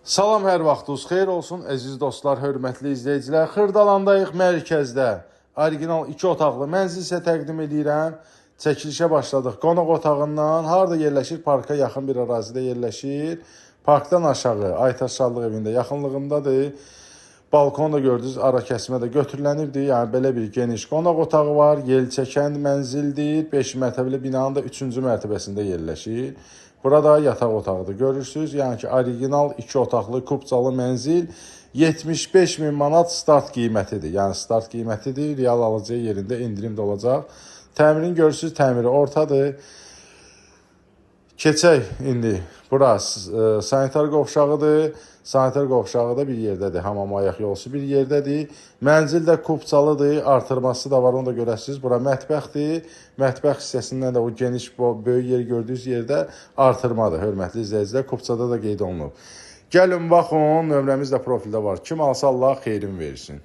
Salam, hər vaxtınız xeyir olsun, əziz dostlar, hörmətli izləyicilər. Xırdalandayıq mərkəzdə. Orijinal 2 otaqlı mənzil isə təqdim edirəm. Çəkilişə başladıq. Qonaq otağından harada yerləşir? Parka yaxın bir ərazidə yerləşir. Parkdan aşağı Aytaş Şadlıq evində yaxınlığındadır. Balkonda gördünüz, ara kəsmə də götürülənibdir. Yəni belə bir geniş qonaq otağı var. Yel çəkən mənzildir. 5 mərtəbəli binanın da 3-cü mərtəbəsində yerləşir. Burada yataq otağıdır. Görürsünüz, yəni ki, orijinal 2 otaqlı kubcalı mənzil 75 min manat start qiymətidir. Yəni start qiymətidir. Real alıcıya yerində indirim də olacaq. Təmirin görürsünüz, təmiri ortadır. Keçək indi. Burası sanitar qovşağıdır. Sanitar qovşağı da bir yerdədir. Hamam ayaq yolusu bir yerdədir. Mənzil də kubcalıdır. Artırması da var, onu da görəsiniz. Bura mətbəxdir. Mətbəx hissəsindən də o geniş, böyük yer gördüyünüz yerdə artırmadır. Hörmətli izləyicilər, kubcada da qeyd olunub. Gəlin, baxın, nömrəmiz də profildə var. Kim alsa Allah xeyrin versin.